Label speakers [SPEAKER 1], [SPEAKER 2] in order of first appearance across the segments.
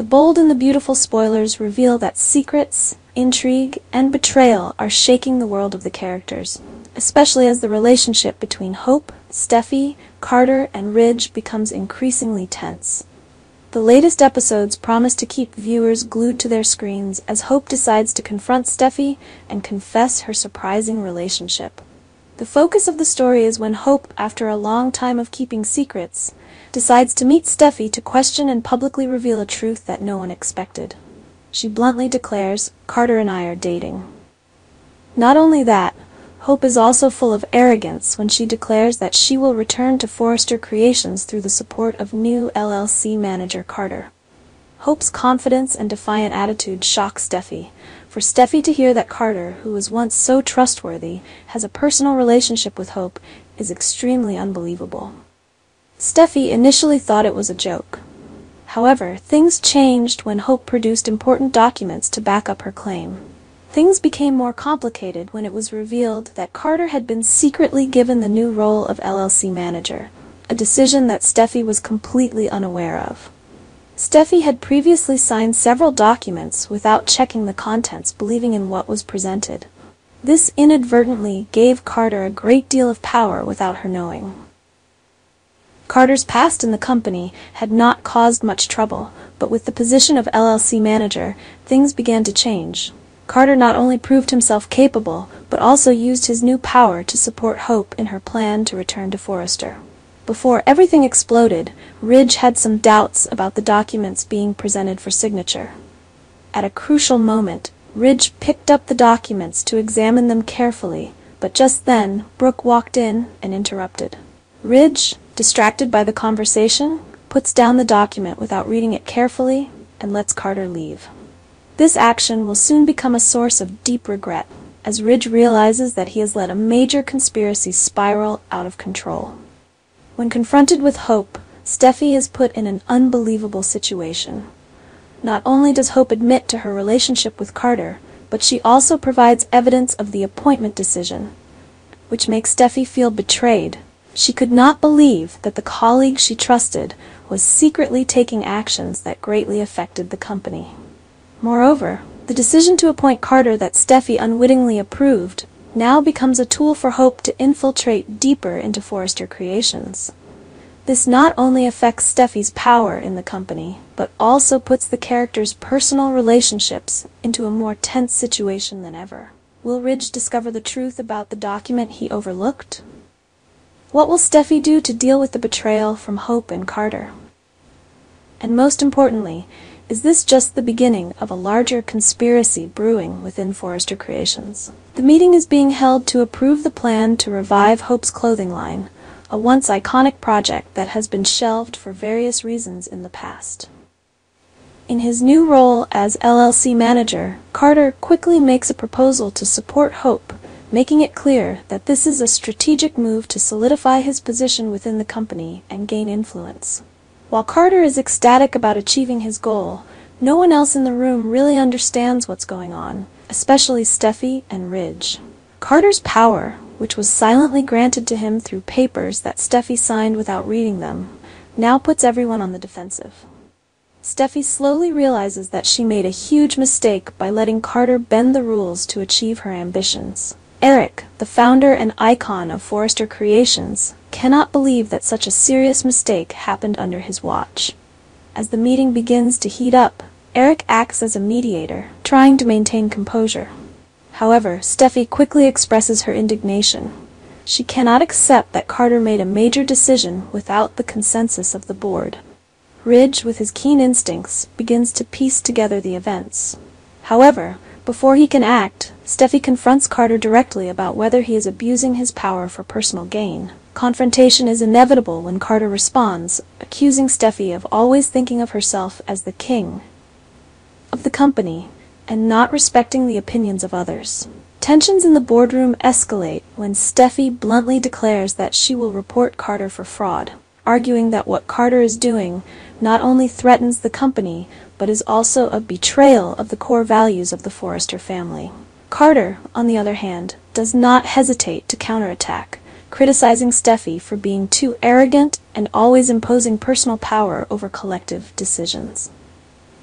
[SPEAKER 1] bold and the beautiful spoilers reveal that secrets, intrigue, and betrayal are shaking the world of the characters, especially as the relationship between Hope, Steffy, Carter, and Ridge becomes increasingly tense. The latest episodes promise to keep viewers glued to their screens as Hope decides to confront Steffy and confess her surprising relationship. The focus of the story is when Hope, after a long time of keeping secrets, decides to meet Steffy to question and publicly reveal a truth that no one expected. She bluntly declares, "Carter and I are dating." Not only that, Hope is also full of arrogance when she declares that she will return to Forrester Creations through the support of new LLC manager Carter. Hope's confidence and defiant attitude shock Steffy. For Steffy to hear that Carter, who was once so trustworthy, has a personal relationship with Hope is extremely unbelievable. Steffy initially thought it was a joke. However, things changed when Hope produced important documents to back up her claim. Things became more complicated when it was revealed that Carter had been secretly given the new role of LLC manager, a decision that Steffy was completely unaware of. Steffy had previously signed several documents without checking the contents, believing in what was presented. This inadvertently gave Carter a great deal of power without her knowing. Carter's past in the company had not caused much trouble, but with the position of LLC manager, things began to change. Carter not only proved himself capable, but also used his new power to support Hope in her plan to return to Forrester. Before everything exploded, Ridge had some doubts about the documents being presented for signature. At a crucial moment, Ridge picked up the documents to examine them carefully, but just then, Brooke walked in and interrupted. Ridge, distracted by the conversation, puts down the document without reading it carefully and lets Carter leave. This action will soon become a source of deep regret, as Ridge realizes that he has let a major conspiracy spiral out of control. When confronted with Hope, Steffy is put in an unbelievable situation. Not only does Hope admit to her relationship with Carter, but she also provides evidence of the appointment decision, which makes Steffy feel betrayed. She could not believe that the colleague she trusted was secretly taking actions that greatly affected the company. Moreover, the decision to appoint Carter that Steffy unwittingly approved now becomes a tool for Hope to infiltrate deeper into Forrester Creations. This not only affects Steffy's power in the company, but also puts the characters' personal relationships into a more tense situation than ever. Will Ridge discover the truth about the document he overlooked? What will Steffy do to deal with the betrayal from Hope and Carter? And most importantly, is this just the beginning of a larger conspiracy brewing within Forrester Creations? The meeting is being held to approve the plan to revive Hope's clothing line, a once iconic project that has been shelved for various reasons in the past. In his new role as LLC manager, Carter quickly makes a proposal to support Hope, making it clear that this is a strategic move to solidify his position within the company and gain influence. While Carter is ecstatic about achieving his goal, no one else in the room really understands what's going on, especially Steffy and Ridge. Carter's power, which was silently granted to him through papers that Steffy signed without reading them, now puts everyone on the defensive. Steffy slowly realizes that she made a huge mistake by letting Carter bend the rules to achieve her ambitions. Eric, the founder and icon of Forrester Creations, cannot believe that such a serious mistake happened under his watch. As the meeting begins to heat up, Eric acts as a mediator, trying to maintain composure. However, Steffy quickly expresses her indignation. She cannot accept that Carter made a major decision without the consensus of the board. Ridge, with his keen instincts, begins to piece together the events. However, before he can act, Steffy confronts Carter directly about whether he is abusing his power for personal gain. Confrontation is inevitable when Carter responds, accusing Steffy of always thinking of herself as the king of the company and not respecting the opinions of others. Tensions in the boardroom escalate when Steffy bluntly declares that she will report Carter for fraud, arguing that what Carter is doing not only threatens the company, but is also a betrayal of the core values of the Forrester family. Carter, on the other hand, does not hesitate to counterattack, criticizing Steffy for being too arrogant and always imposing personal power over collective decisions.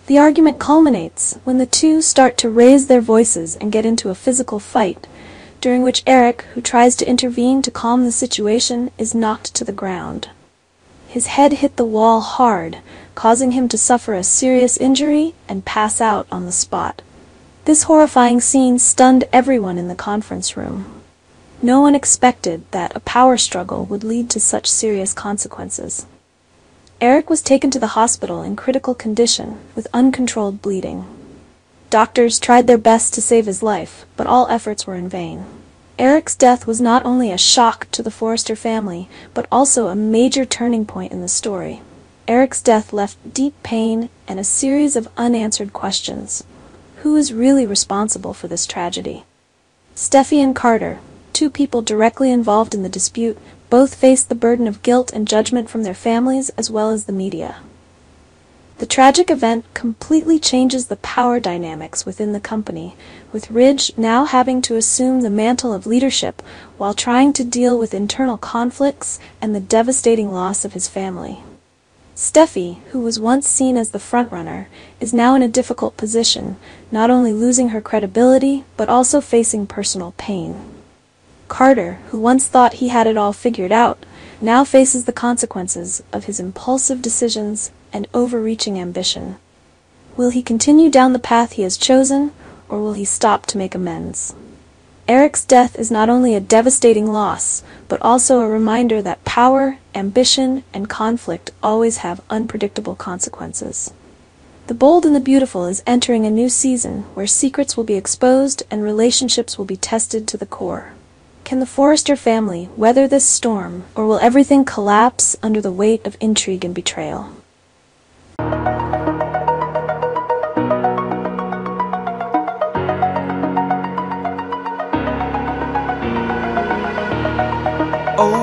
[SPEAKER 1] The argument culminates when the two start to raise their voices and get into a physical fight, during which Eric, who tries to intervene to calm the situation, is knocked to the ground. His head hit the wall hard, causing him to suffer a serious injury and pass out on the spot. This horrifying scene stunned everyone in the conference room. No one expected that a power struggle would lead to such serious consequences. Eric was taken to the hospital in critical condition, with uncontrolled bleeding. Doctors tried their best to save his life, but all efforts were in vain. Eric's death was not only a shock to the Forrester family, but also a major turning point in the story. Eric's death left deep pain and a series of unanswered questions. Who is really responsible for this tragedy? Steffy and Carter, two people directly involved in the dispute, both faced the burden of guilt and judgment from their families as well as the media. The tragic event completely changes the power dynamics within the company, with Ridge now having to assume the mantle of leadership while trying to deal with internal conflicts and the devastating loss of his family. Steffy, who was once seen as the frontrunner, is now in a difficult position, not only losing her credibility but also facing personal pain. Carter, who once thought he had it all figured out, now faces the consequences of his impulsive decisions and overreaching ambition. Will he continue down the path he has chosen, or will he stop to make amends? Eric's death is not only a devastating loss, but also a reminder that power, ambition, and conflict always have unpredictable consequences. The Bold and the Beautiful is entering a new season where secrets will be exposed and relationships will be tested to the core. Can the Forrester family weather this storm, or will everything collapse under the weight of intrigue and betrayal?
[SPEAKER 2] Oh.